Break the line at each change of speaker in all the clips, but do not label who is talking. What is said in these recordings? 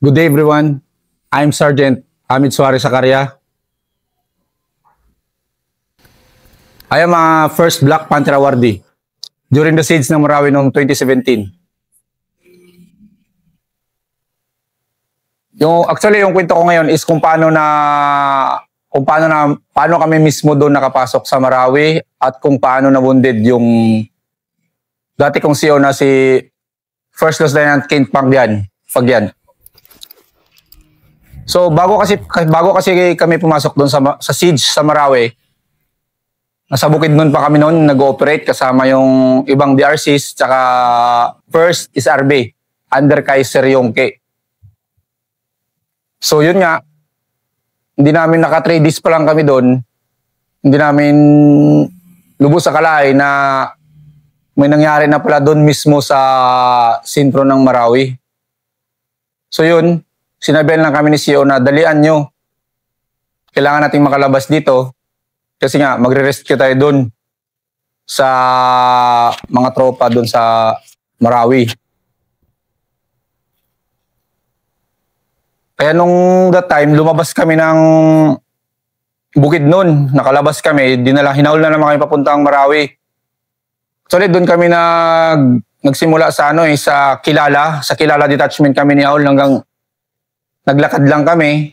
Good day everyone. I'm Sergeant Hamid Suarez Sacaria. I am a first Black Panther awardee during the siege ng Marawi noong 2017. Yung kwento ko ngayon is paano kami mismo doon nakapasok sa Marawi at kung paano na-wounded yung dati kong CO na si First Lieutenant Ken Fagyan. So bago kasi kami pumasok doon sa siege sa Marawi, nasa bukid noon pa kami noon nag-ooperate kasama yung ibang DRCs tsaka first is RB under Kaiser Yonke. So yun nga, hindi namin naka 3 days pa lang kami doon. Hindi namin lubos sa kalay na may nangyari na pala doon mismo sa sentro ng Marawi. So yun, sinabihan lang kami ni CEO na dalian nyo. Kailangan nating makalabas dito kasi nga magre-rescue tayo doon sa mga tropa doon sa Marawi. Kaya nung that time, lumabas kami ng bukid noon. Nakalabas kami, hinaul na naman kami papuntang Marawi. Actually, doon kami nagsimula sa sa Kilala detachment kami ni Aul hanggang naglakad lang kami,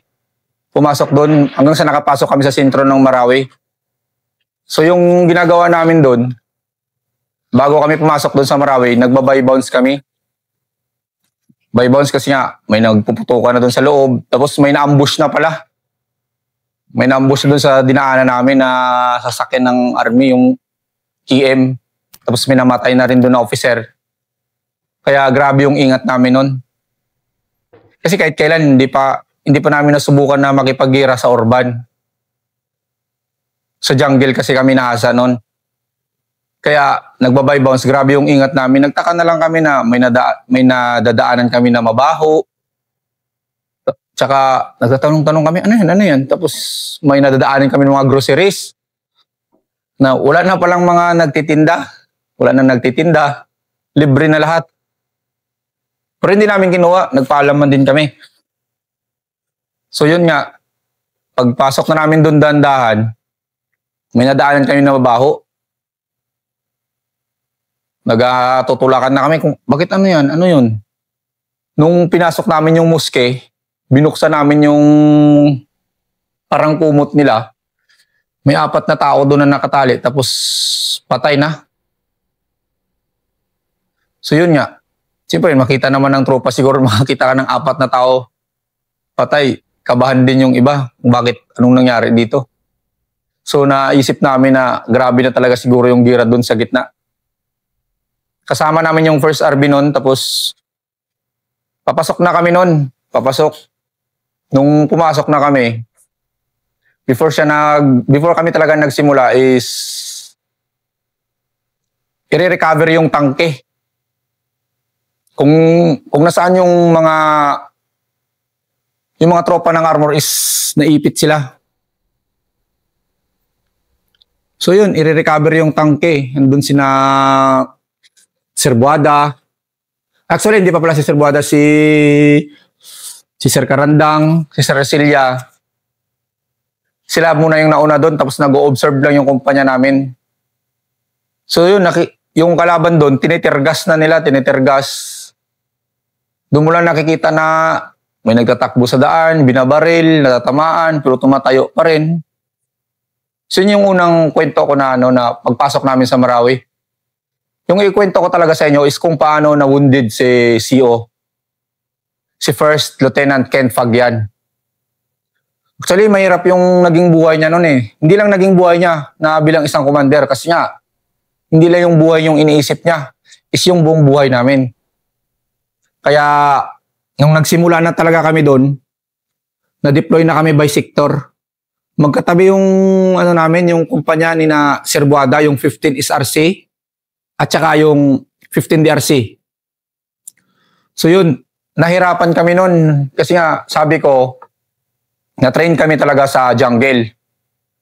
pumasok doon hanggang sa nakapasok kami sa sentro ng Marawi. So yung ginagawa namin doon, bago kami pumasok doon sa Marawi, nagba-by bounce kami. By bounce kasi nga, may nagpuputukan na doon sa loob, tapos may na-ambush na pala. May na-ambush doon sa dinaanan namin na sasakyan ng army, yung KM. Tapos may namatay na rin doon na officer. Kaya grabe yung ingat namin noon. Kasi kahit kailan hindi pa namin nasubukan na makipaggira sa urban. Sa jungle kasi kami nasa noon. Kaya nagbabay bounce, grabe yung ingat namin. Nagtaka na lang kami na may nadadaanan kami na mabaho. Tsaka nagtatanong-tanong kami, ano yan? Tapos may nadadaanan kami ng mga groceries. Na wala na palang mga nagtitinda. Wala na nagtitinda. Libre na lahat. Pero hindi namin kinuha, nagpaalaman din kami. So yun nga, pagpasok na namin doon dahan-dahan, may nadaanan kami na mabaho. Nagtutulakan na kami kung bakit ano yan, ano yun. Nung pinasok namin yung muske, binuksan namin yung parang kumot nila. May 4 na tao doon na nakatali, tapos patay na. So yun nga. Siyempre, makita naman ng tropa, siguro makakita ka ng 4 na tao patay. Kabahan din yung iba kung bakit, anong nangyari dito. So naisip namin na grabe na talaga siguro yung gira doon sa gitna. Kasama namin yung first RB noon, tapos papasok na kami noon. Nung pumasok na kami, before kami talaga nagsimula is i-recover yung tangke. Kung nasaan yung mga tropa ng armor is naipit sila. So yun, i-recover yung tangke. Andun sina Serbuada. Actually, hindi pa pala si Serbuada, si Sir Karandang, si Sir Resilia. Sila muna yung nauna doon, tapos nag-o-observe lang yung kumpanya namin. So yun, yung kalaban doon, tinitergas na nila. Doon mo lang nakikita na may nagtatakbo sa daan, binabaril, natatamaan, pero tumatayo pa rin. So yun yung unang kwento ko na pagpasok namin sa Marawi. Yung ikwento ko talaga sa inyo is kung paano na-wounded si CO. Si First Lieutenant Ken Fagyan. Actually, mahirap yung naging buhay niya noon eh. Hindi lang naging buhay niya na bilang isang commander kasi nga, hindi lang yung buhay yung iniisip niya, is yung buong buhay namin. Kaya, nung nagsimula na talaga kami doon, na-deploy na kami by sector. Magkatabi yung namin, yung kumpanya ni na Serbuada, yung 15 SRC, at saka yung 15 DRC. So yun, nahirapan kami noon kasi nga, sabi ko, na-train kami talaga sa jungle.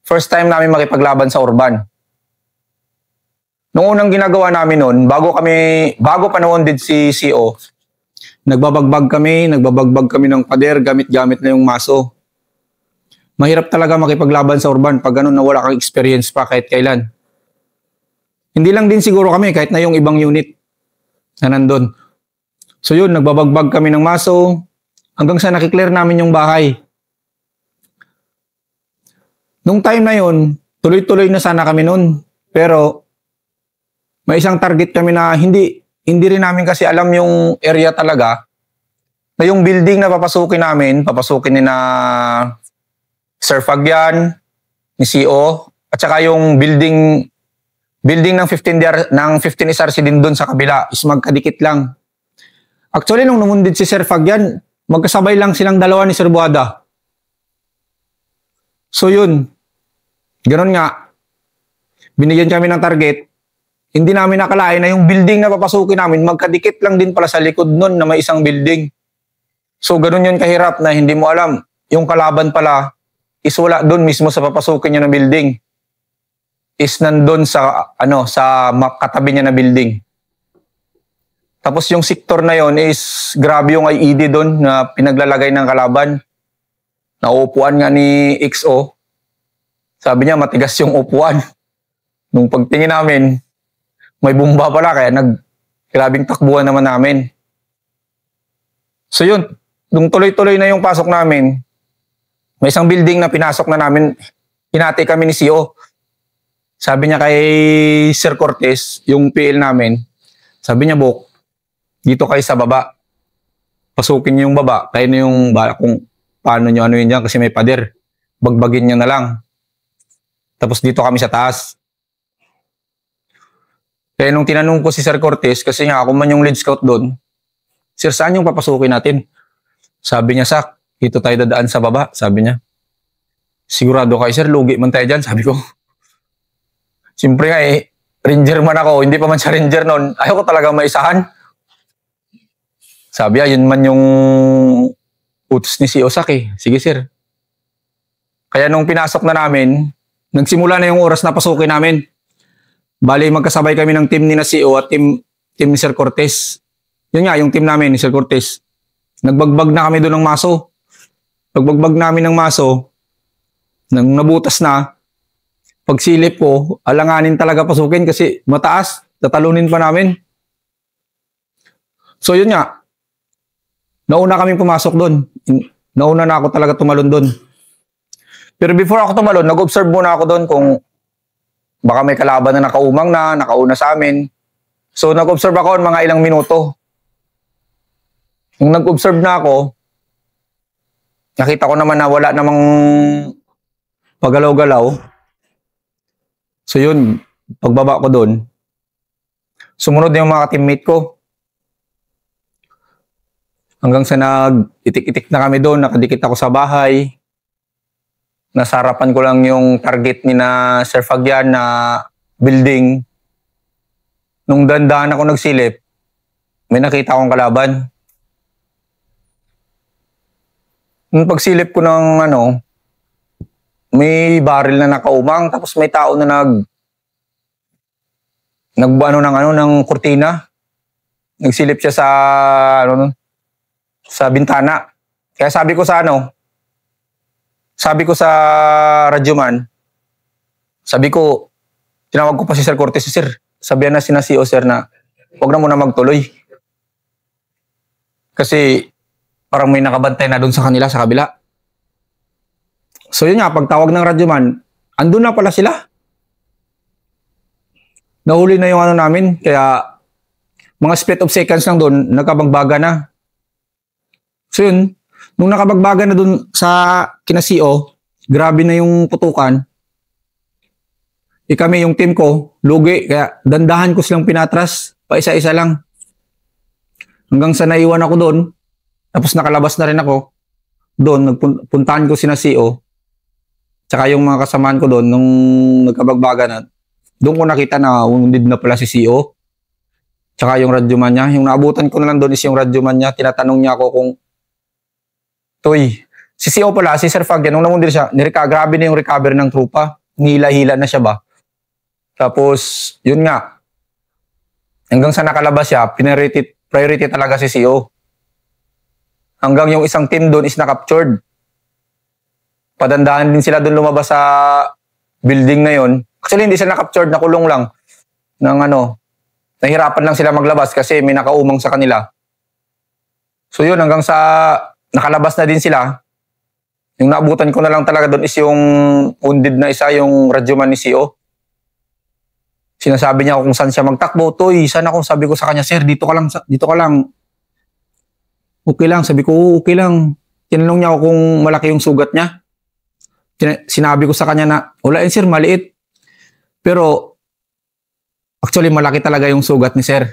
First time namin makipaglaban sa urban. Nung unang ginagawa namin noon, bago pa na-wounded si CO, Nagbabagbag kami ng pader, gamit-gamit na yung maso. Mahirap talaga makipaglaban sa urban pag ganun na wala kang experience pa kahit kailan. Hindi lang din siguro kami, kahit na yung ibang unit na nandun. So yun, nagbabagbag kami ng maso hanggang sa nakiklear namin yung bahay. Nung time na yun, tuloy-tuloy na sana kami nun. Pero may isang target kami na hindi rin namin kasi alam yung area talaga. Na yung building na papasukin ni na Sir Fabian, ni CO, at saka yung building ng 15 SRC din doon sa kabila is magkadikit lang. Actually, nung numundid si Sir Fabian, magkasabay lang silang dalawa ni Sir Buada. So yun, ganun nga, binigyan kami ng target. Hindi namin nakalain na yung building na papasukin namin, magkadikit lang din pala sa likod nun na may isang building. So ganun yun kahirap na hindi mo alam. Yung kalaban pala is wala doon mismo sa papasukin niya ng building. Is nandun sa katabi niya na building. Tapos yung sektor na yon is grabe yung IED doon na pinaglalagay ng kalaban. Nauupuan nga ni XO. Sabi niya matigas yung upuan. Nung pagtingin namin, may bumba pala kaya grabing takbuhan naman namin. So yun, nung tuloy-tuloy na yung pasok namin, may isang building na pinasok na namin, hinati kami ni CO. Sabi niya kay Sir Cortez, yung PL namin, sabi niya, Bok, dito kayo sa baba. Pasukin niyo yung baba. Kayo na yung bala kung paano niyo ano yun dyan kasi may pader. Bagbagin niyo na lang. Tapos dito kami sa taas. Kaya nung tinanong ko si Sir Cortez, kasi nga ako man yung lead scout doon, Sir, saan yung papasukin natin? Sabi niya, Sak, dito tayo dadaan sa baba. Sabi niya, sigurado kayo, Sir, lugi man tayo dyan. Sabi ko, siyempre nga ranger man ako, hindi pa man siya ranger noon. Ayaw ko talaga maisahan. Sabi yun man yung utos ni CEO Sak eh. Sige sir. Kaya nung pinasok na namin, nagsimula na yung oras na pasukin namin. Bali magkasabay kami ng team ni na CEO at team ni Sir Cortez. Yun nga, yung team namin ni Sir Cortez. Nagbagbag na kami doon ng maso. Pagbagbag namin ng maso, nang nabutas na, pagsilip ko, alanganin talaga pasukin kasi mataas, tatalunin pa namin. So yun nga, nauna kami pumasok doon. Nauna na ako talaga tumalon doon. Pero before ako tumalon, nag-observe muna ako doon kung baka may kalaban na nakauna sa amin. So nag-observe ako ng mga ilang minuto. Nung nag-observe na ako, nakita ko naman na wala namang pagalaw-galaw. So yun, pagbaba ko doon, sumunod na yung mga teammate ko. Hanggang sa nag-itik-itik na kami doon, nakadikit ako sa bahay. Nasa harapan ko lang yung target ni na Sir Fabian na building. Nung dandahan ako nagsilip, may nakita akong kalaban. Nung pagsilip ko ng may baril na nakaumang, tapos may tao na ng kurtina. Nagsilip siya sa bintana. Kaya sabi ko sa radyoman, tinawag ko pa si Sir Cortez, Sir, sabihan na si CEO Sir na huwag na muna magtuloy. Kasi parang may nakabantay na doon sa kanila sa kabila. So yun nga, pagtawag ng radyoman, andun na pala sila. Nahuli na yung namin, kaya mga split of seconds lang doon, nakabagbaga na. So yun, nung nakabagbaga na doon sa kina-CO, grabe na yung putukan. Kami, yung team ko, lugi, kaya dandahan ko silang pinatras, pa isa-isa lang. Hanggang sa naiwan ako doon, tapos nakalabas na rin ako. Doon, nagpuntahan ko sina CO, tsaka yung mga kasamaan ko doon, nung nagkabagbaga na, doon ko nakita na wounded na pala si CO. Tsaka yung radyoman niya. Yung naabutan ko na lang doon is yung radyoman niya. Tinatanong niya ako kung, Toy, si CO pala, si Sir Fabian, nung namundir siya, grabe na yung recover ng trupa. Hila-hila na siya ba? Tapos, yun nga. Hanggang sa nakalabas siya, priority talaga si CO. hanggang yung isang team doon is na-captured. Padandahan din sila doon lumabas sa building na yon. Actually, hindi sila na-captured, nakulong lang. Nahirapan lang sila maglabas kasi may nakaumang sa kanila. So yun, hanggang sa nakalabas na din sila. Yung naabutan ko na lang talaga doon is yung wounded na isa, yung radyoman ni CO. Sinasabi niya ako kung saan siya magtakbo. Toy, saan ako? Sabi ko sa kanya, sir, dito ka lang. Dito ka lang. Okay lang. Sabi ko, okay lang. Tinanong niya ako kung malaki yung sugat niya. Sinabi ko sa kanya na, wala sir, maliit. Pero, actually, malaki talaga yung sugat ni sir.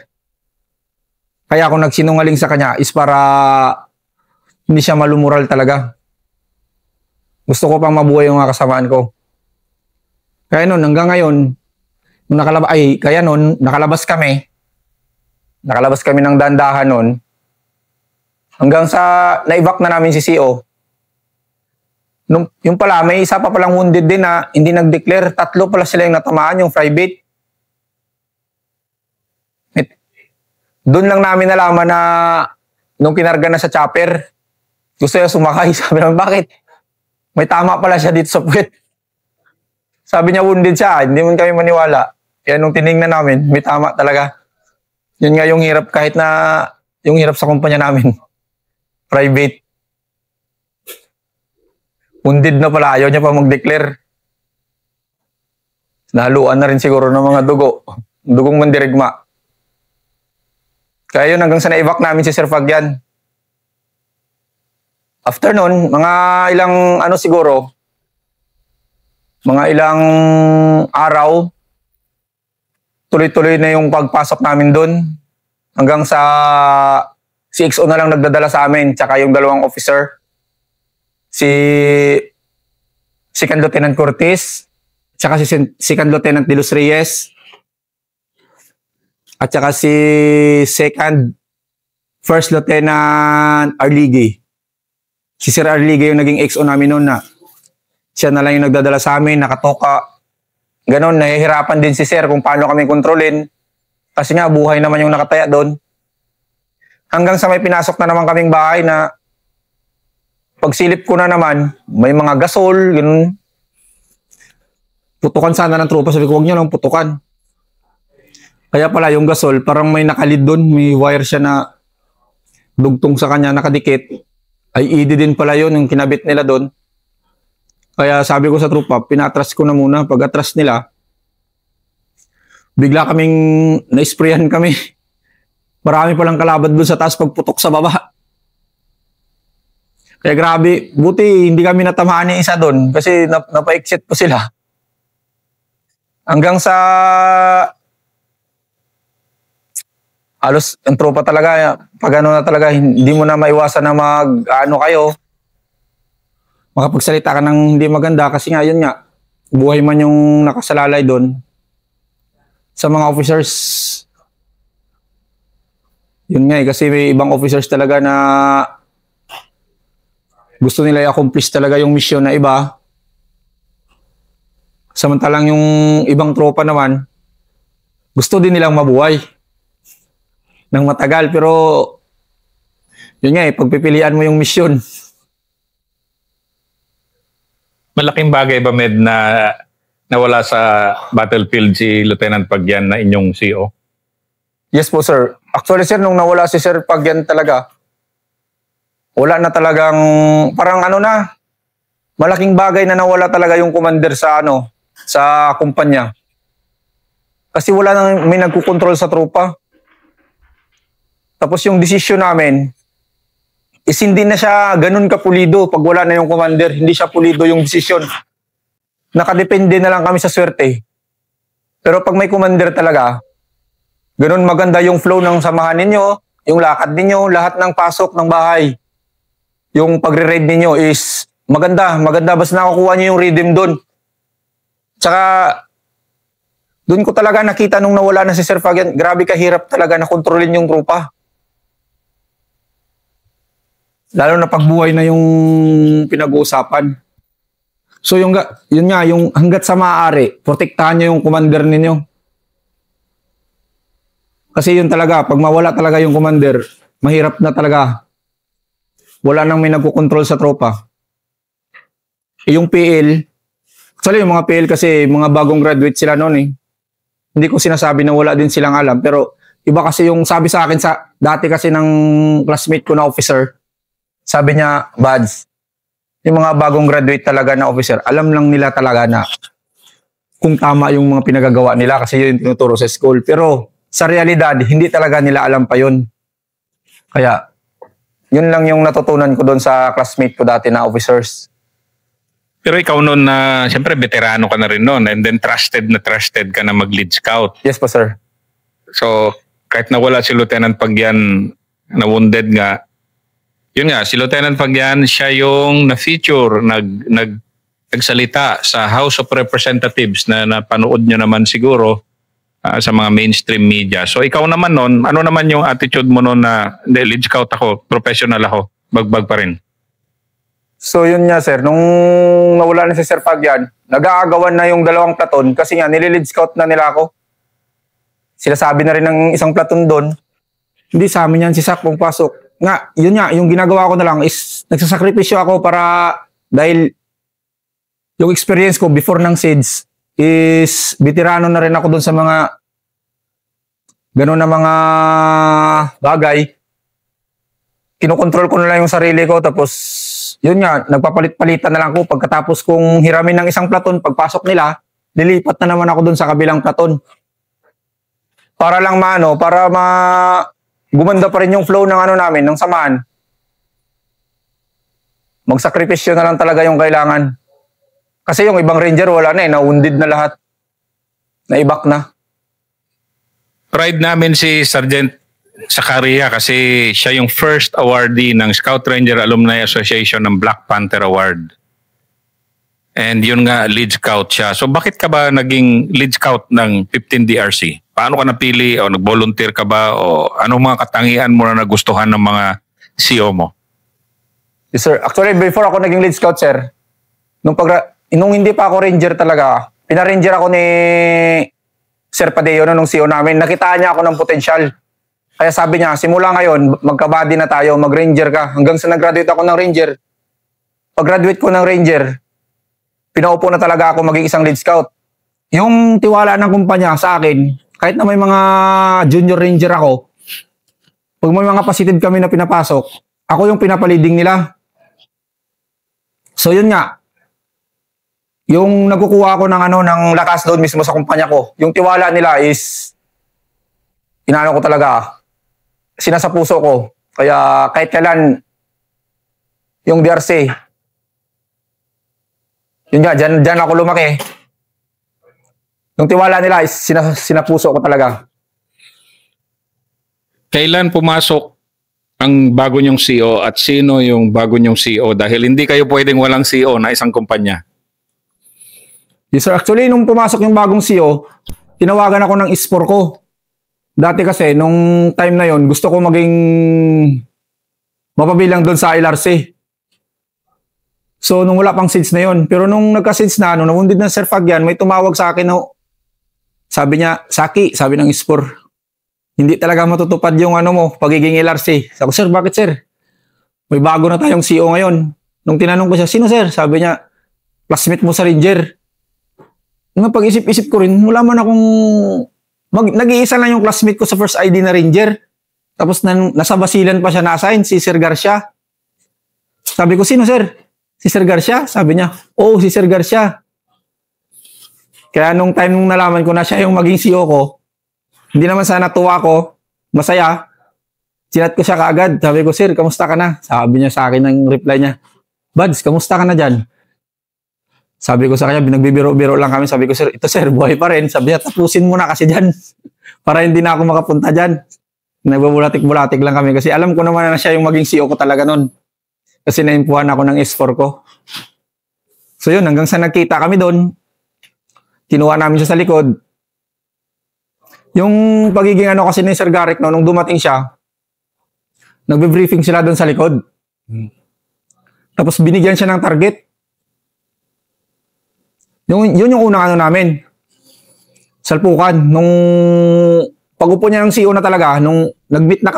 Kaya ako nagsinungaling sa kanya is para hindi siya malumural talaga. Gusto ko pang mabuhay yung mga kasamaan ko. Kaya noon, hanggang ngayon, nakalabas kami. Nakalabas kami ng dandahan noon. Hanggang sa na-evac na namin si CO. Yung pala, may isa pa palang wounded din na hindi nag-declare. 3 pala sila yung natamaan, yung private. Doon lang namin nalaman na nung kinarga na sa chopper, gusto niya sumakay. Sabi namin, bakit? May tama pala siya dito sa puwet. Sabi niya, wounded siya. Hindi mo kami maniwala. Kaya nung tinignan namin, may tama talaga. Yun nga yung hirap, kahit na yung hirap sa kumpanya namin. Private. Wounded na pala. Ayaw niya pa mag-declare. Nahaluan na rin siguro ng mga dugo. Dugong mandirigma. Kaya yun, hanggang sa na-evac namin si Sir Fagyan. After nun, mga ilang mga ilang araw, tuloy-tuloy na yung pagpasok namin doon. Hanggang sa si XO na lang nagdadala sa amin, tsaka yung 2 officer. Si Second Lieutenant Cortez, tsaka si Second Lieutenant De Los Reyes, at saka si First Lieutenant Arligay. Si Sir Arligay yung naging XO namin noon na siya na lang yung nagdadala sa amin, nakatoka. Ganon, nahihirapan din si Sir kung paano kami kontrolin. Kasi nga, buhay naman yung nakataya doon. Hanggang sa may pinasok na naman kaming bahay na pagsilip ko na naman, may mga gasol, ganun. Putukan sana ng tropa. Sabi ko, huwag nyo lang putukan. Kaya pala yung gasol, parang may nakalid doon. May wire siya na dugtong sa kanya, nakadikit. Ay ID din pala yun, yung kinabit nila doon. Kaya sabi ko sa tropa, pinatras ko na muna. Pag atras nila, bigla kaming na-sprayan kami. Marami palang kalaban doon sa taas pagputok sa baba. Kaya grabe, buti hindi kami natamaan ni isa doon kasi napa-exit po sila. Hanggang sa halos ang tropa talaga, pag ano na talaga, hindi mo na maiwasan na kayo. Makapagsalita ka ng hindi maganda kasi nga, yun nga, buhay man yung nakasalalay doon. Sa mga officers, yun nga kasi may ibang officers talaga na gusto nila i-accomplish talaga yung mission na iba. Samantalang yung ibang tropa naman, gusto din nilang mabuhay ng matagal, pero yun nga pagpipilian mo yung mission.
Malaking bagay ba, Med, na nawala sa battlefield si Lieutenant Pagyan na inyong CO?
Yes po, sir. Actually, sir, nung nawala si Sir Pagyan talaga, wala na talagang, parang malaking bagay na nawala talaga yung commander sa kumpanya. Kasi wala nang may nagkukontrol sa tropa. Tapos yung desisyon namin is hindi na siya ganun kapulido pag wala na yung commander. Hindi siya pulido yung desisyon. Nakadepende na lang kami sa swerte. Pero pag may commander talaga, ganun maganda yung flow ng samahan ninyo, yung lakad ninyo, lahat ng pasok ng bahay. Yung pagre-raid ninyo is maganda. Maganda basta nakukuha nyo yung rhythm doon. Tsaka, doon ko talaga nakita nung nawala na si Sir Fagyan, grabe kahirap talaga na kontrolin yung tropa. Lalo na pagbuhay na yung pinag-uusapan. So yun nga, yung hanggat sa maaari, protektahan nyo yung commander ninyo. Kasi yun talaga, pag mawala talaga yung commander, mahirap na talaga. wala nang may nagko-control sa tropa. Yung PL, actually yung mga PL kasi mga bagong graduate sila noon eh. Hindi ko sinasabi na wala din silang alam, pero iba kasi yung sabi sa akin sa dati kasi ng classmate ko na officer. Sabi niya, Bads, yung mga bagong graduate talaga na officer, alam lang nila talaga na kung tama yung mga pinagagawa nila kasi yun yung tinuturo sa school. Pero sa realidad, hindi talaga nila alam pa yun. Kaya, yun lang yung natutunan ko doon sa classmate ko dati na officers.
Pero ikaw noon na, siyempre veterano ka na rin noon and then trusted ka na mag-lead scout.
Yes po, sir.
So, kahit nawala si Lieutenant Pagyan, na-wounded nga, yun nga, si Lieutenant Pagyan, siya yung na-feature, nagsalita sa House of Representatives na napanood nyo naman siguro sa mga mainstream media. So ikaw naman noon, ano naman yung attitude mo noon na lead scout ako, professional ako, bagbag pa rin?
So yun nga sir, nung nawala na si Sir Pagyan, nag-aagawan na yung dalawang platon kasi nga nililid scout na nila ako. Sila sabi na rin ng isang platon doon, hindi sa amin yan si Sak kung pasok. Nga, yun nga, yung ginagawa ko na lang is nagsasakripisyo ako para dahil yung experience ko before ng SIDS is veterano na rin ako doon sa mga gano'n na mga bagay. Kinokontrol ko na lang yung sarili ko tapos yun nga, nagpapalit-palitan na lang ko pagkatapos kong hiramin ng isang platon, pagpasok nila, lilipat na naman ako doon sa kabilang platon. Para lang para gumanda pa rin yung flow ng namin, ng samahan. Magsakripisyo na lang talaga yung kailangan. Kasi yung ibang ranger wala na na-wounded na lahat. Naibak na.
Pride namin si Sergeant Sakaria kasi siya yung first awardee ng Scout Ranger Alumni Association ng Black Panther Award. And yun nga, lead scout siya. So bakit ka ba naging lead scout ng 15 DRC? Paano ka napili o nag-volunteer ka ba o anong mga katangian mo na nagustuhan ng mga CO mo?
Yes sir, actually before ako naging lead scout sir, nung hindi pa ako ranger talaga, pina-ranger ako ni Sir Padeo nung CO namin. Nakitaan niya ako ng potensyal. Kaya sabi niya, simula ngayon, magkabady na tayo, mag-ranger ka. Hanggang sa nag-graduate ako ng ranger. Pag-graduate ko ng ranger, pinaupo na talaga ako maging isang lead scout. Yung tiwala ng kumpanya sa akin, kahit na may mga junior ranger ako, pag may mga positive kami na pinapasok, ako yung pinapaliding nila. So yun nga, yung nagkukuha ako ng lakas doon mismo sa kumpanya ko, yung tiwala nila is, inaano ko talaga, sinasapuso ko. Kaya kahit kailan, yung DRC, yun nga, dyan ako lumaki. Yung tiwala nila is sinapuso ko talaga.
Kailan pumasok ang bago niyong CO at sino yung bago niyong CO? Dahil hindi kayo pwedeng walang CO na isang kumpanya.
Yes sir, actually nung pumasok yung bagong CO, tinawagan ako ng ISPOR ko. Dati kasi, nung time na yon gusto ko maging mapabilang doon sa LRC. So, nung wala pang SIDS na yon. Pero nung nagka-SIDS na, nung nawundid na Sir Pagyan, may tumawag sa akin na, sabi niya, Saki, sabi ng ISPOR, hindi talaga matutupad yung pagiging LRC. Sabi ko, sir, bakit sir? May bago na tayong CO ngayon. Nung tinanong ko siya, sino sir? Sabi niya, classmate mo sa Ranger. Nung pag-isip-isip ko rin, wala man akong nag-iisa lang yung classmate ko sa first ID na Ranger. Tapos nasa Basilan pa siya na-assign, si Sir Garcia. Sabi ko, sino sir? Si Sir Garcia? Sabi niya, oo, si Sir Garcia. Kaya nung time nung nalaman ko na siya yung maging CO ko, hindi naman sana tuwa ko, masaya. Chinat ko siya kaagad. Sabi ko, sir, kamusta ka na? Sabi niya sa akin ng reply niya, Bads, kamusta ka na dyan? Sabi ko sa kanya, nagbibiro-biro lang kami. Sabi ko, sir, ito sir, buhay pa rin. Sabi niya, tapusin mo na kasi dyan. Para hindi na ako makapunta dyan. Nagbabulatik-bulatik lang kami. Kasi alam ko naman na siya yung maging CEO ko talaga nun. Kasi naimpuhan ako ng S4 ko. So yun, hanggang sa nagkita kami doon, kinuha namin siya sa likod. Yung pagiging kasi ni Sir Garrick, nung dumating siya, nagbe-briefing sila doon sa likod. Tapos binigyan siya ng target. Yun yung unang namin. Salpukan. Nung pag-upo niya ng CEO na talaga, nung nag-meet na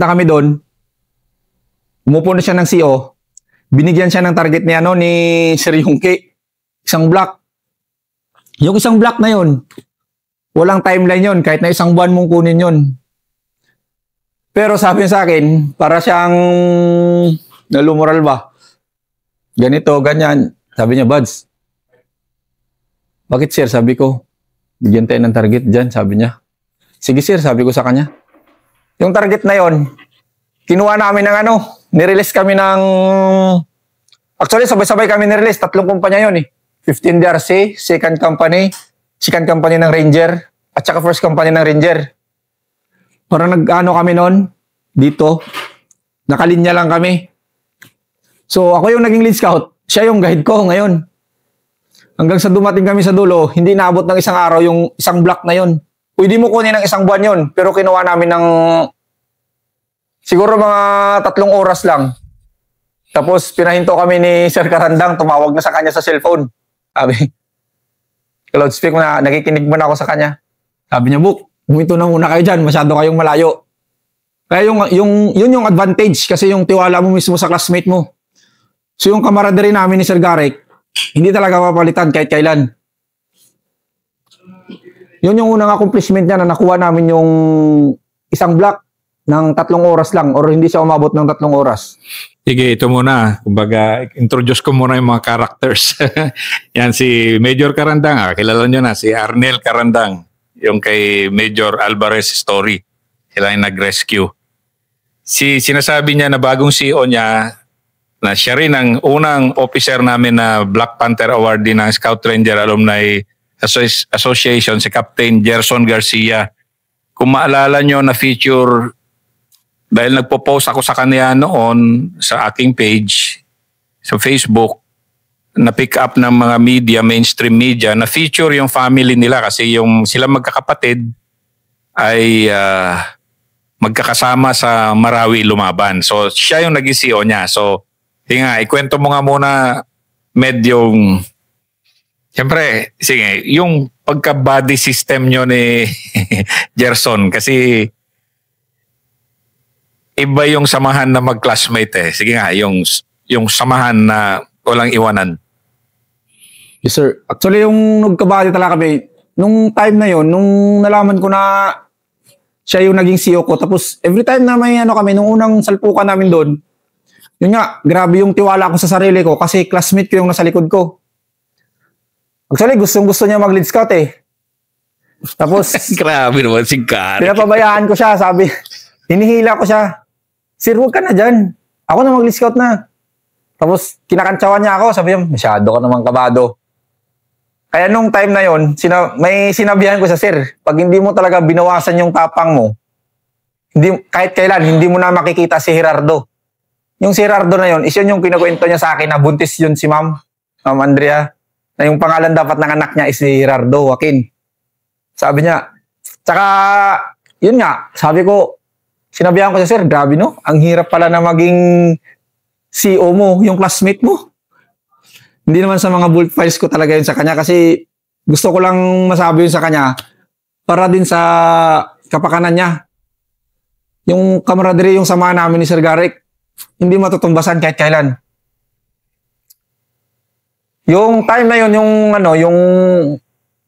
kami doon, Umupo na siya ng CO. Binigyan siya ng target ni, ni Sir Yungke. Isang block. Yung isang block na yun, walang timeline yun. Kahit na isang buwan mong kunin yun. Pero sabi niya sa akin, para siyang nalumural ba? Ganito, ganyan. Sabi niya, Buds, bakit sir? Sabi ko, bigyan tayo ng target dyan, sabi niya. Sige sir, sabi ko sa kanya. Yung target na yon, kinuha namin ng nirelease kami ng, actually sabay-sabay kami nirelease, 3 kumpanya yun 15 DRC, second company ng Ranger, at saka first company ng Ranger. Parang kami noon, dito, nakalinya lang kami. So ako yung naging lead scout, siya yung guide ko ngayon. Hanggang sa dumating kami sa dulo, hindi naabot ng isang araw yung isang block na yun. Pwede mo kunin ng isang buwan yun, pero kinuha namin ng siguro mga 3 oras lang. Tapos pinahinto kami ni Sir Karandang, tumawag na sa kanya sa cellphone. Sabi, loudspeak mo na, nakikinig mo na ako sa kanya. Sabi niya, Buk, huminto na muna kayo dyan, masyado kayong malayo. Kaya yun yung advantage, kasi yung tiwala mo mismo sa classmate mo. So yung camaraderie namin ni Sir Garek, hindi talaga mapalitan kahit kailan. Yun yung unang accomplishment niya na nakuha namin yung isang block ng 3 oras lang or hindi siya umabot ng 3 oras.
Sige, ito muna. Kumbaga, introduce ko muna yung mga characters. Yan si Major Karandang. Kilala nyo na, si Arnel Karandang. Yung kay Major Alvarez story. Sila yung nag-rescue. Sinasabi niya na bagong CEO niya, na siya rin ang unang officer namin na Black Panther awardee ng Scout Ranger Alumni Association, si Captain Gerson Garcia. Kung maalala nyo na feature, dahil nagpo-post ako sa kanya noon sa aking page sa Facebook, na pick up ng mga media, mainstream media, na feature yung family nila kasi yung sila magkakapatid ay magkakasama sa Marawi lumaban. So siya yung naging CEO niya. So ikwento mo nga muna, yung siyempre, sige, yung pagka-body system nyo ni Gerson, kasi iba yung samahan na mag-classmate Sige nga, yung samahan na walang iwanan.
Yes, sir. Actually, yung nagka-body talaga kami, nung time na yon, nung nalaman ko na siya yung naging CEO ko, tapos every time na may kami, nung unang salpukan namin doon, yun nga, grabe yung tiwala ko sa sarili ko kasi classmate ko yung nasa likod ko. Actually, gustong-gusto niya mag-lead scout Tapos,
grabe naman si Kari.
Pinapabayaan ko siya, sabi, hinihila ko siya. Sir, huwag ka na dyan. Ako na mag-lead scout na. Tapos, kinakantsawan niya ako, sabi niya, masyado ka naman kabado. Kaya nung time na yon, may sinabihan ko sa Sir, pag hindi mo talaga binawasan yung tapang mo, kahit kailan, hindi mo na makikita si Gerardo. Yung si Gerardo na yun, yun yung kinukwento niya sa akin na buntis yun si Ma'am Andrea, na yung pangalan dapat ng anak niya is si Gerardo Joaquin. Sabi niya, tsaka, yun nga, sabi ko, sinabihan ko siya, Sir, grabe no, ang hirap pala na maging CEO mo, yung classmate mo. Hindi naman sa mga bulk files ko talaga yun sa kanya kasi gusto ko lang masabi yun sa kanya para din sa kapakanan niya. Yung camaraderie, yung samahan namin ni Sir Garek, hindi matutumbasan kahit kailan. Yung time na yun, yung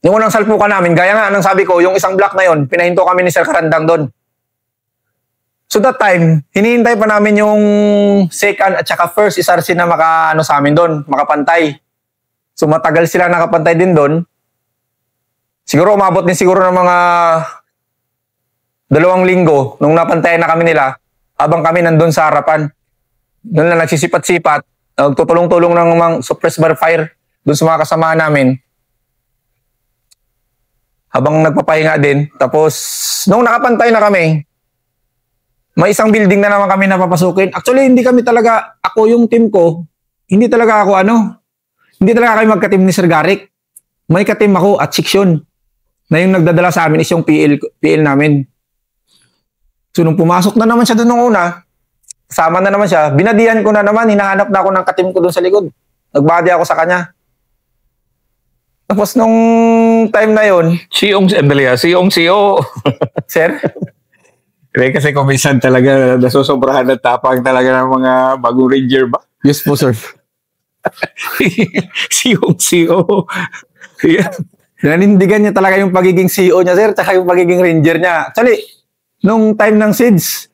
unang salpukan namin, gaya nga ng sabi ko, yung isang block na yun, pinahinto kami ni Sir Karandang doon. So that time, hinihintay pa namin yung second at saka first SRC na sa amin doon, makapantay. So matagal sila nakapantay din doon. Siguro umabot din siguro ng mga 2 linggo nung napantayan na kami nila, habang kami nandun sa harapan. Doon na nagsisipat-sipat, nagtutulong-tulong ng mga suppress bar fire doon sa mga kasama namin. Habang nagpapahinga din. Tapos, nung nakapantay na kami, may isang building na naman kami napapasukin. Actually, hindi kami talaga, ako yung team ko, hindi talaga ako hindi talaga kami magka-team ni Sir Garek. May ka-team ako at section na yung nagdadala sa amin is yung PL namin. So, nung pumasok na naman siya doon nung una, kasama na naman siya, binadihan ko na naman, hinahanap na ako ng ka-team ko doon sa likod. Nagbadi ako sa kanya. Tapos nung time na yon,
Siyong CEO.
Sir?
Kasi kuminsan talaga nasusobrahan at tapang talaga ng mga bagong ranger ba?
Yes po, sir.
CEO. Yeah.
Nanindigan niya talaga yung pagiging CEO niya, sir, tsaka yung pagiging ranger niya. Actually, nung time ng SIDS,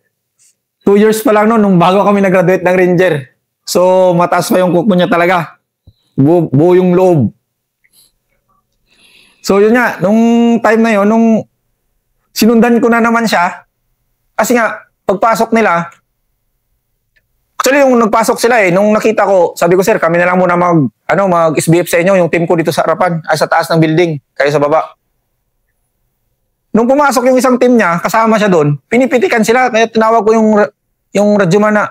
2 years pa lang noon, nung bago kami nag-graduate ng ranger. So, mataas pa yung kuko niya talaga. Buo yung loob. So, yun nga, nung time na yun, nung sinundan ko na naman siya, kasi nga, pagpasok nila, actually, yung nagpasok sila nung nakita ko, sabi ko, sir, kami na lang muna mag-SBF sa inyo, yung team ko dito sa harapan, ay sa taas ng building, kayo sa baba. Nung pumasok yung isang team niya, kasama siya doon, pinipitikan sila, kaya tinawag ko yung radyoman na,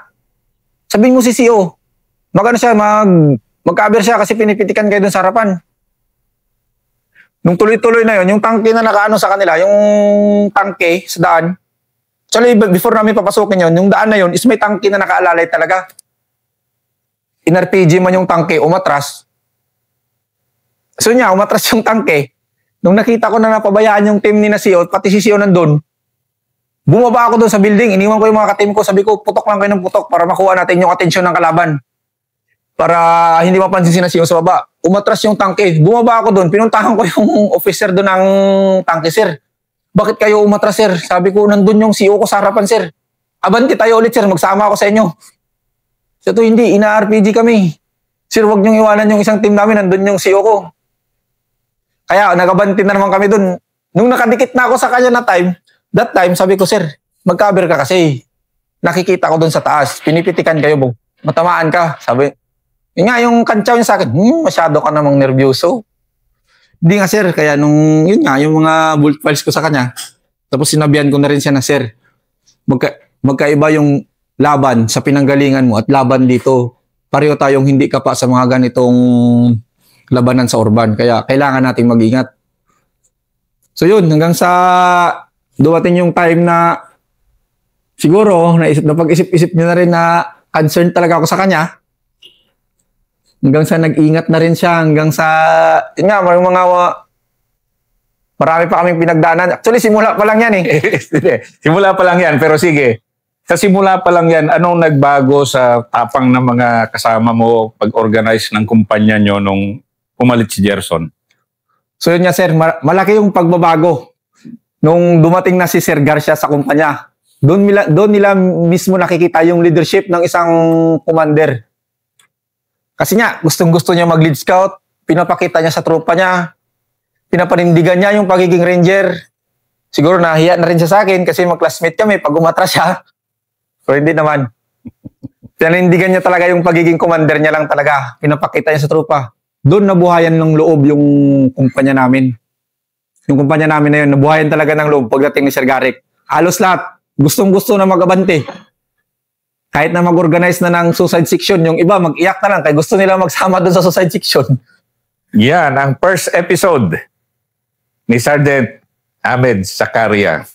sabihin mo si CEO, mag-cover siya kasi pinipitikan kayo doon sa harapan. Nung tuloy-tuloy na yun, yung tangke na nakaano sa kanila, yung tangke sa daan, actually, before namin papasukin yun, yung daan na yun is may tangke na nakaalalay talaga. In-RPG man yung tangke, umatras. So niya, umatras yung tangke. Nung nakita ko na napabayaan yung team ni na CEO, pati si CEO nandun, bumaba ako doon sa building, iniwan ko yung mga ka-team ko, sabi ko, putok lang kayo ng putok para makuha natin yung atensyon ng kalaban. Para hindi mapansin si na CEO sa baba. Umatras yung tangke. Bumaba ako doon, pinuntahan ko yung officer doon ng tangke, sir. Bakit kayo umatras, sir? Sabi ko, nandun yung CEO ko sa harapan, sir. Abanti tayo ulit, sir. Magsama ako sa inyo. So, ito hindi. Ina-RPG kami. Sir, wag niyong iwanan yung isang team namin. Nandun yung CEO ko. Kaya, nagabanti na naman kami dun. Nung nakadikit na ako sa kanya na time, that time, sabi ko, sir, mag-cover ka kasi. Nakikita ko dun sa taas. Pinipitikan kayo, matamaan ka. Sabi, yun nga, yung kantsaw niya sa akin, masyado ka namang nervyoso. Hindi nga, sir. Kaya yun nga, yung mga bulk files ko sa kanya, tapos sinabihan ko na rin siya na, sir, magkaiba yung laban sa pinanggalingan mo at laban dito. Pareho tayong hindi ka pa sa mga ganitong labanan sa urban. Kaya kailangan nating mag-ingat. So yun, hanggang sa dumating yung time na siguro, napag-isip-isip niya na rin na concerned talaga ako sa kanya. Hanggang sa nag-ingat na rin siya, hanggang sa, yun nga, marami pa kaming pinagdaanan. Actually, simula pa lang yan
Simula pa lang yan, pero sige. Sa simula pa lang yan, anong nagbago sa tapang ng mga kasama mo pag-organize ng kumpanya nyo nung umalit si Gerson?
So yun nga, sir, malaki yung pagbabago. Nung dumating na si Sir Garcia sa kumpanya, doon nila mismo nakikita yung leadership ng isang commander. Kasi nga, gustong-gusto niya mag-lead scout, pinapakita niya sa tropa niya, pinapanindigan niya yung pagiging ranger. Siguro nahiya na rin siya sa akin kasi mag-classmate kami pag umatras siya. So hindi naman. Pinanindigan niya talaga yung pagiging commander niya lang talaga. Pinapakita niya sa tropa. Doon nabuhayan ng loob yung kumpanya namin. Yung kumpanya namin na yun, nabuhayan talaga ng loob pagdating ni Sir Garrick. Halos lahat, gustong-gusto na mag-abante. Kahit na mag-organize na ng suicide section, yung iba mag-iyak na lang kaya gusto nila magsama doon sa suicide section.
Yan ang first episode ni Sergeant Ahmed Sakaria.